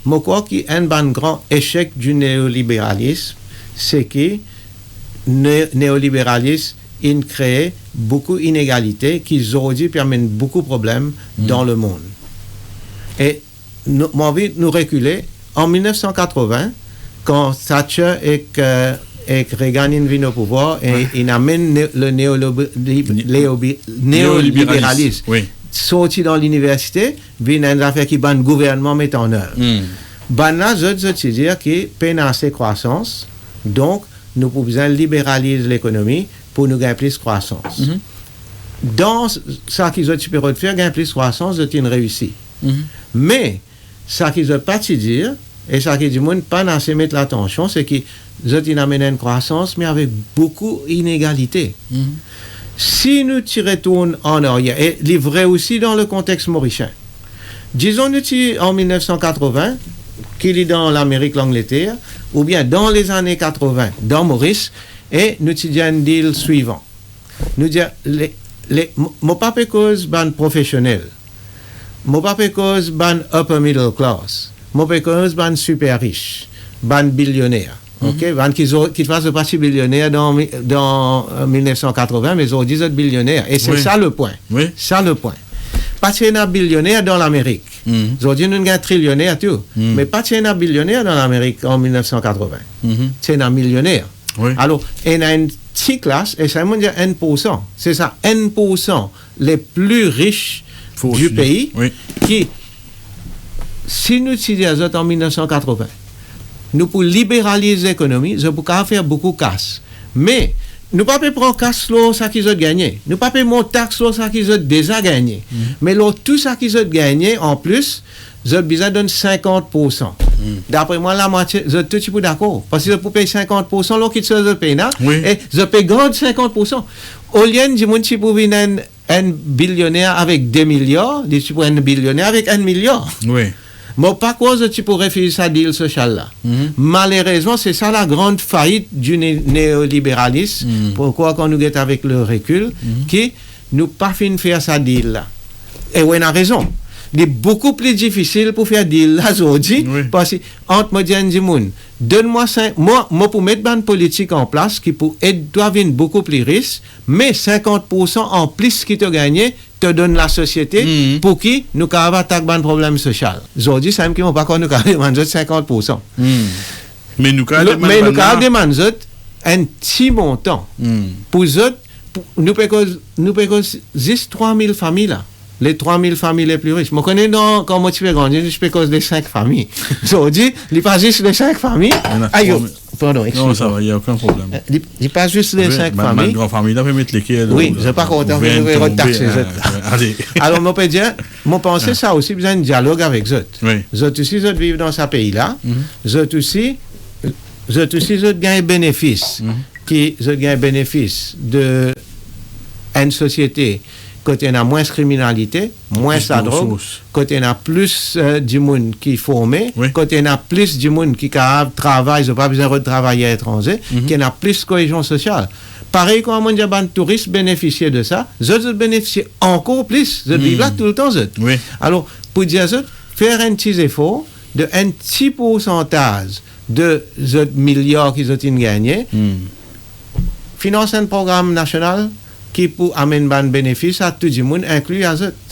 je crois qu'un grand échec du néolibéralisme, c'est que le néolibéralisme il crée beaucoup d'inégalités qui aujourd'hui permettent beaucoup de problèmes dans le monde. Et moi, envie de nous reculer. En 1980, quand Thatcher et Reagan viennent au pouvoir, et ils amènent le néolibéralisme. Oui. Sorti dans l'université, viennent une affaire qui le gouvernement met en œuvre. Là, je veux dire que peine assez croissance, donc nous pouvons libéraliser l'économie pour nous gagner plus de croissance. Dans ça qu'ils ont supérieur de faire, gagner plus de croissance, c'est une réussite. Mais, ça qu'ils ont pas de dire, et ça qu'ils disent, pas assez mettre l'attention, c'est qu'ils ont amené une croissance, mais avec beaucoup d'inégalités. Si nous retournons en arrière, et c'est vrai aussi dans le contexte mauricien, disons-nous en 1980, qu'il est dans l'Amérique, l'Angleterre, ou bien dans les années 80, dans Maurice, et nous disons un deal suivant. Nous disons, mon papa cause ban professionnel, mon papa cause ban upper middle class, mon papa cause ban super riche, ban billionnaire. Ok, ban qui fassent partie billionnaire dans 1980, mais ils disent billionnaire. Et c'est ça le point. Oui. Ça le point. Pas qu'il y a un billionnaire dans l'Amérique. Aujourd'hui, nous avons un trillionnaire, tout. Mais pas qu'il y a un billionnaire dans l'Amérique en 1980. C'est un millionnaire. Oui. Alors, il y a une petite classe, et ça veut dire 1%. C'est ça, 1% les plus riches du pays, qui, si nous disons en 1980, nous pouvons libéraliser l'économie, nous pouvons faire beaucoup de casse. Mais, nous ne pouvons pas prendre casse sur ça qu'ils ont gagné. Nous ne pouvons pas monter taxe sur ça qu'ils ont déjà gagné. Mais tout ça qu'ils ont gagné, en plus, ils ont besoin de 50%. D'après moi, la moitié, je suis tout petit peu d'accord. Parce que je peux payer 50%, l'autre qui se paye là, et je paye grand 50%. Au lieu de dire, tu peux venir un billionnaire avec 2 milliards, tu peux un billionnaire avec 1 milliard. Oui. Mais pas cause tu peux refuser ça deal social là. Malheureusement, c'est ça la grande faillite du néolibéralisme. Pourquoi quand nous est avec le recul, qui nous pas fin faire ça deal là. Et on a raison. Il est beaucoup plus difficile pour faire deal là aujourd'hui, parce que entre moi et Dimoun, donne-moi 5, moi pour mettre une politique en place qui pour être doit venir beaucoup plus riche, mais 50% en plus qui te gagné te donne la société pour qui nous avons attaqué un problème social. Aujourd'hui, c'est même qui n'ont pas nous avons demandé 50%. Mais nous avons demandé un petit montant. Pour eux, nous payons juste 3000 familles là. Les 3000 familles les plus riches. Je connais quand moi tu fais grandir, je peux cause des 5 familles. Aujourd'hui, il n'est pas juste les 5 familles. Pardon, excusez-moi. Non, ça va, il n'y a aucun problème. Il n'est pas juste les 5 familles. Ma grande-famille, là, peut mettre lesquelles. Oui, je ne sais pas content que je vais retaxer. Alors, moi, je pense ça aussi, besoin de dialogue avec eux. Eux aussi, eux vivent dans ce pays-là. Eux aussi, gagnent bénéfice. Eux gagnent bénéfice de une société. Côté on a moins de criminalité, moins de drogue, côté on a plus du monde qui est formé, côté on a plus du monde qui travaille, ils n'ont pas besoin de travailler à l'étranger, qui on a plus de cohésion sociale. Pareil, quand on dit que les touristes bénéficient de ça, ils bénéficient encore plus, ils vivent là tout le temps. Alors, pour dire ça, faire un petit effort de un petit pourcentage de milliards qu'ils ont gagnés, financer un programme national qui pour amener un bénéfice à tout le monde, inclus à eux.